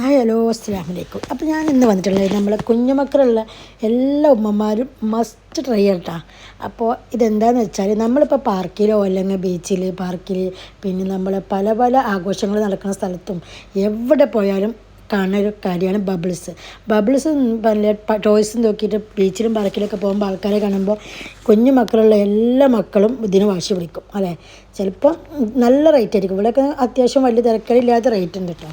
Hi hello അസ്സലാമു അലൈക്കും. അപ്പോൾ ഞാൻ ഇന്ന് വന്നിട്ടുള്ളത് നമ്മളെ കുഞ്ഞുമക്കളുള്ള എല്ലാ ഉമ്മമാരും മസ്റ്റ് ട്രൈ ചെയ്യട്ടാ. അപ്പോൾ ഇതെന്താണെന്ന് വെച്ചാൽ നമ്മളിപ്പോൾ പാർക്കിലോ അല്ലെങ്കിൽ ബീച്ചിൽ പാർക്കിൽ പിന്നെ നമ്മൾ പല പല ആഘോഷങ്ങൾ നടക്കുന്ന സ്ഥലത്തും എവിടെ പോയാലും കാണുന്ന ഒരു കാര്യമാണ് ബബിൾസ് പല ടോയ്സും നോക്കിയിട്ട് ബീച്ചിലും പാർക്കിലൊക്കെ പോകുമ്പോൾ ആൾക്കാരെ കാണുമ്പോൾ കുഞ്ഞു മക്കളുള്ള എല്ലാ മക്കളും ഇതിന് വാശി പിടിക്കും അല്ലേ. ചിലപ്പോൾ നല്ല റേറ്റ് ആയിരിക്കും. ഇവിടെയൊക്കെ അത്യാവശ്യം വലിയ തിരക്കടില്ലാത്ത റേറ്റ് ഉണ്ട് കേട്ടോ.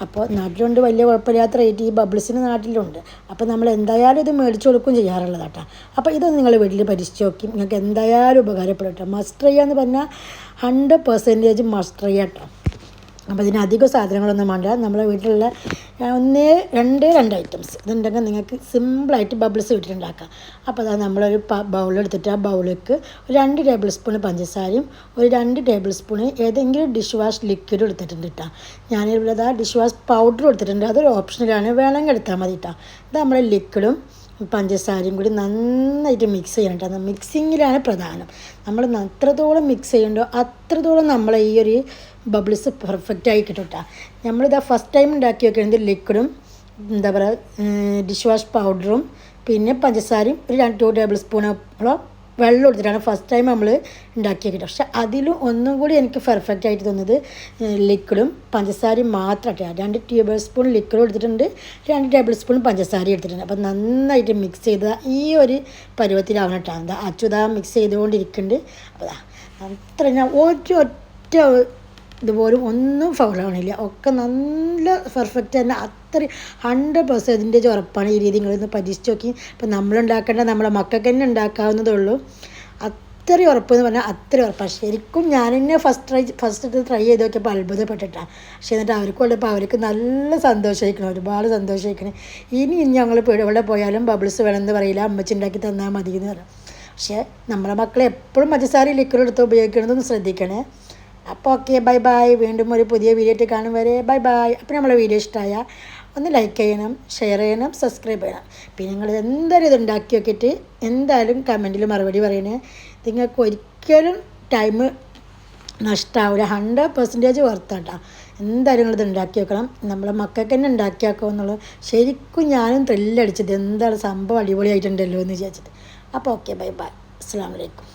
അപ്പോൾ നാട്ടിലുണ്ട് വലിയ കുഴപ്പമില്ലാത്ത റേറ്റ് ഈ ബബിൾസിന് നാട്ടിലുണ്ട്. അപ്പോൾ നമ്മൾ എന്തായാലും ഇത് മേടിച്ച് കൊടുക്കുകയും ചെയ്യാറുള്ളത് കേട്ടോ. അപ്പോൾ ഇതൊന്ന് നിങ്ങൾ വീട്ടിൽ പരീക്ഷിച്ച് നോക്കി, നിങ്ങൾക്ക് എന്തായാലും ഉപകാരപ്പെടും കേട്ടോ. മസ്റ്റ് ട്രൈ എന്ന് പറഞ്ഞാൽ 100% മസ്റ്റ് ട്രൈ കേട്ടോ. അപ്പോൾ ഇതിന് അധികം സാധനങ്ങളൊന്നും വേണ്ട. നമ്മളെ വീട്ടിലുള്ള രണ്ട് ഐറ്റംസ് ഇതുണ്ടെങ്കിൽ നിങ്ങൾക്ക് സിമ്പിളായിട്ട് ബബിൾസ് വീട്ടിലുണ്ടാക്കാം. അപ്പോൾ അതാ നമ്മളൊരു ബൗളെടുത്തിട്ട് ആ ബൗളിലേക്ക് ഒരു 2 ടേബിൾ സ്പൂൺ പഞ്ചസാരയും ഒരു 2 ടേബിൾ സ്പൂൺ ഏതെങ്കിലും ഡിഷ് വാഷ് ലിക്വിഡ് എടുത്തിട്ടുണ്ട് കേട്ടോ. ഞാനിവിടെ ഡിഷ് വാഷ് പൗഡർ എടുത്തിട്ടുണ്ട്, അതൊരു ഓപ്ഷനിലാണ്, വേണമെങ്കിൽ എടുത്താൽ മതി കേട്ടോ. ഇത് നമ്മളെ ലിക്വിഡും പഞ്ചസാരയും കൂടി നന്നായിട്ട് മിക്സ് ചെയ്യണം കേട്ടോ. മിക്സിങ്ങിലാണ് പ്രധാനം. നമ്മൾ എത്രത്തോളം മിക്സ് ചെയ്യണ്ടോ അത്രത്തോളം നമ്മളെ ഈ ഒരു ബബിൾസ് പെർഫെക്റ്റായി കിട്ടും കേട്ടോ. നമ്മളിതാ ഫസ്റ്റ് ടൈം ഉണ്ടാക്കി വെക്കുന്നത് ലിക്വിഡും എന്താ പറയുക ഡിഷ് വാഷ് പൗഡറും പിന്നെ പഞ്ചസാരയും ഒരു 2 ടേബിൾ സ്പൂണോളം വെള്ളം എടുത്തിട്ടാണ് ഫസ്റ്റ് ടൈം നമ്മൾ ഉണ്ടാക്കിയത്. പക്ഷെ അതിലും ഒന്നും കൂടി എനിക്ക് പെർഫെക്റ്റ് ആയിട്ട് തോന്നുന്നത് ലിക്വിഡും പഞ്ചസാരയും മാത്രമായിട്ടാണ്. 2 ടേബിൾ സ്പൂൺ ലിക്വിഡ് എടുത്തിട്ടുണ്ട്, 2 ടേബിൾ സ്പൂൺ പഞ്ചസാര എടുത്തിട്ടുണ്ട്. അപ്പോൾ നന്നായിട്ട് മിക്സ് ചെയ്ത് ഈ ഒരു പരുവത്തിലാവണം കേട്ടോ. എന്താ അച്യുതാ മിക്സ് ചെയ്തുകൊണ്ടിരിക്കുന്നുണ്ട്. അപ്പോൾ അത്ര ഞാൻ ഒറ്റ ഇതുപോലും ഒന്നും ഫൗളാവണില്ല, ഒക്കെ നല്ല പെർഫെക്റ്റ് തന്നെ. അത്രയും 100% ഉറപ്പാണ്. ഈ രീതി നിങ്ങളൊന്ന് പരീക്ഷിച്ച് നോക്കി. ഇപ്പം നമ്മളുണ്ടാക്കേണ്ട നമ്മളെ മക്കൾക്ക് തന്നെ ഉണ്ടാക്കാവുന്നതേ ഉള്ളൂ. അത്രയും ഉറപ്പെന്ന് പറഞ്ഞാൽ അത്രയും ഉറപ്പാണ്. ശരിക്കും ഞാൻ തന്നെ ഫസ്റ്റ് ട്രൈ ചെയ്ത് നോക്കിയപ്പോൾ അത്ഭുതപ്പെട്ടിട്ടാണ്. പക്ഷേ എന്നിട്ട് അവർക്കും ഉള്ളപ്പോൾ അവർക്ക് നല്ല സന്തോഷമായിരിക്കണം, ഒരുപാട് സന്തോഷമായിരിക്കണം. ഇനി ഞങ്ങൾ എവിടെ പോയാലും ബബിൾസ് വേണമെന്ന് പറയില്ല, അമ്മച്ചി ഉണ്ടാക്കി തന്നാൽ മതി എന്ന് പറയും. പക്ഷേ നമ്മളെ മക്കളെ എപ്പോഴും പഞ്ചസാര ലിക്വിഡ് എടുത്ത് ഉപയോഗിക്കണമെന്നൊന്ന് ശ്രദ്ധിക്കണേ. അപ്പോൾ ഓക്കെ, ബൈ ബൈ. വീണ്ടും ഒരു പുതിയ വീഡിയോ ആയിട്ട് കാണും വരെ ബൈ ബൈ. അപ്പോൾ നമ്മളെ വീഡിയോ ഇഷ്ടമായാൽ ഒന്ന് ലൈക്ക് ചെയ്യണം, ഷെയർ ചെയ്യണം, സബ്സ്ക്രൈബ് ചെയ്യണം. പിന്നെ നിങ്ങൾ എന്തായാലും ഇത് ഉണ്ടാക്കി നോക്കിയിട്ട് എന്തായാലും കമൻറ്റിൽ മറുപടി പറയണേ. നിങ്ങൾക്ക് ഒരിക്കലും ടൈം നഷ്ടമാവില്ല, 100% വർത്താട്ടോ. എന്തായാലും നിങ്ങളിത് ഉണ്ടാക്കി വെക്കണം. നമ്മളെ മക്കൾക്ക് തന്നെ ഉണ്ടാക്കി വെക്കുമെന്നുള്ളൂ. ശരിക്കും ഞാനും ത്രില്ലടിച്ചത് എന്താണ് സംഭവം അടിപൊളിയായിട്ടുണ്ടല്ലോ എന്ന് വിചാരിച്ചത്. അപ്പോൾ ഓക്കെ, ബൈ ബൈ. അസ്സലാമു അലൈക്കും.